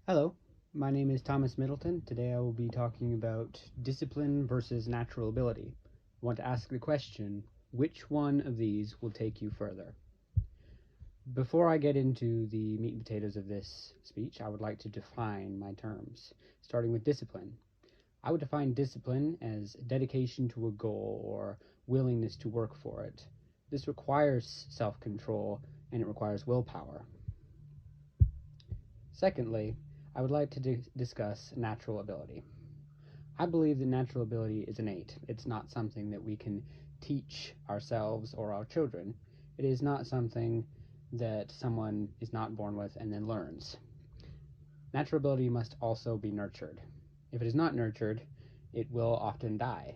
Hello, my name is Thomas Middleton. Today I will be talking about discipline versus natural ability. I want to ask the question, which one of these will take you further? Before I get into the meat and potatoes of this speech, I would like to define my terms, starting with discipline. I would define discipline as dedication to a goal or willingness to work for it. This requires self-control and it requires willpower. Secondly, I would like to discuss natural ability. I believe that natural ability is innate. It's not something that we can teach ourselves or our children. It is not something that someone is not born with and then learns. Natural ability must also be nurtured. If it is not nurtured, it will often die.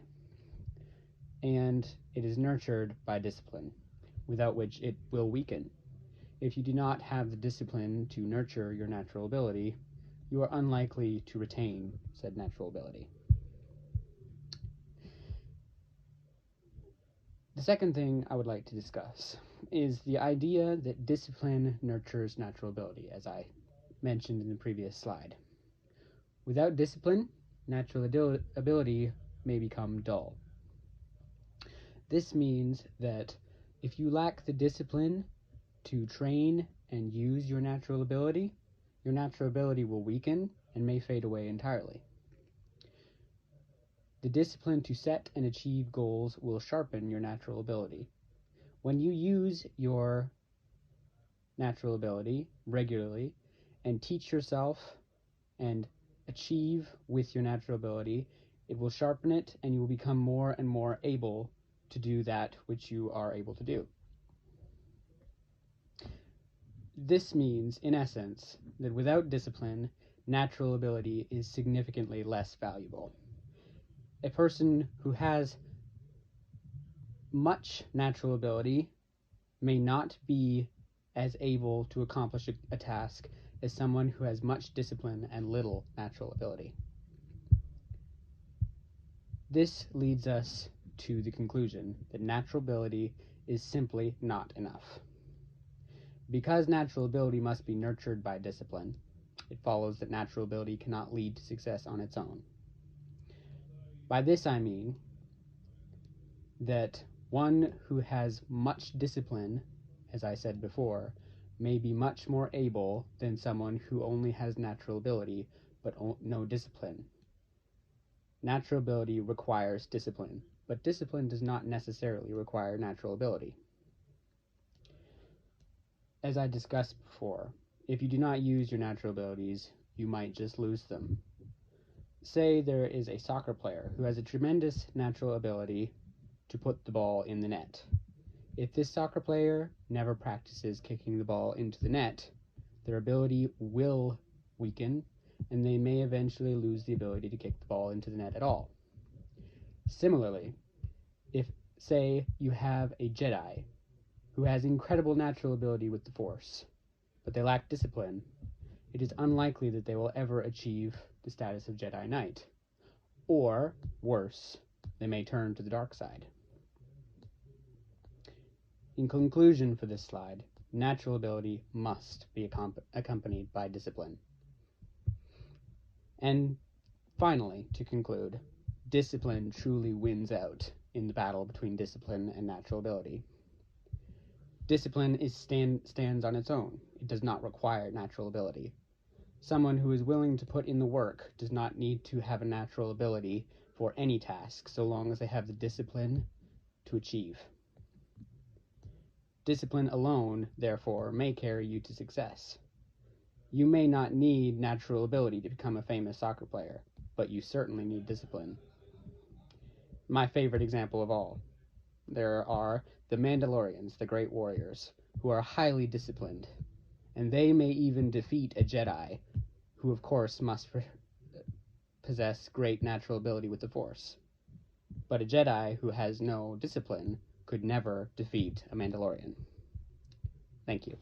And it is nurtured by discipline, without which it will weaken. If you do not have the discipline to nurture your natural ability, you are unlikely to retain said natural ability. The second thing I would like to discuss is the idea that discipline nurtures natural ability, as I mentioned in the previous slide. Without discipline, natural ability may become dull. This means that if you lack the discipline to train and use your natural ability will weaken and may fade away entirely. The discipline to set and achieve goals will sharpen your natural ability. When you use your natural ability regularly and teach yourself and achieve with your natural ability, it will sharpen it and you will become more and more able to do that which you are able to do. This means, in essence, that without discipline, natural ability is significantly less valuable. A person who has much natural ability may not be as able to accomplish a task as someone who has much discipline and little natural ability. This leads us to the conclusion that natural ability is simply not enough. Because natural ability must be nurtured by discipline, it follows that natural ability cannot lead to success on its own. By this I mean that one who has much discipline, as I said before, may be much more able than someone who only has natural ability but no discipline. Natural ability requires discipline, but discipline does not necessarily require natural ability. As I discussed before, if you do not use your natural abilities, you might just lose them. Say there is a soccer player who has a tremendous natural ability to put the ball in the net. If this soccer player never practices kicking the ball into the net, their ability will weaken and they may eventually lose the ability to kick the ball into the net at all. Similarly, if, say, you have a Jedi who has incredible natural ability with the Force, but they lack discipline, it is unlikely that they will ever achieve the status of Jedi Knight. Or, worse, they may turn to the dark side. In conclusion for this slide, natural ability must be accompanied by discipline. And finally, to conclude, discipline truly wins out in the battle between discipline and natural ability. Discipline stands on its own. It does not require natural ability. Someone who is willing to put in the work does not need to have a natural ability for any task, so long as they have the discipline to achieve. Discipline alone, therefore, may carry you to success. You may not need natural ability to become a famous soccer player, but you certainly need discipline. My favorite example of all. There are the Mandalorians, the great warriors, who are highly disciplined, and they may even defeat a Jedi, who of course must possess great natural ability with the Force. But a Jedi who has no discipline could never defeat a Mandalorian. Thank you.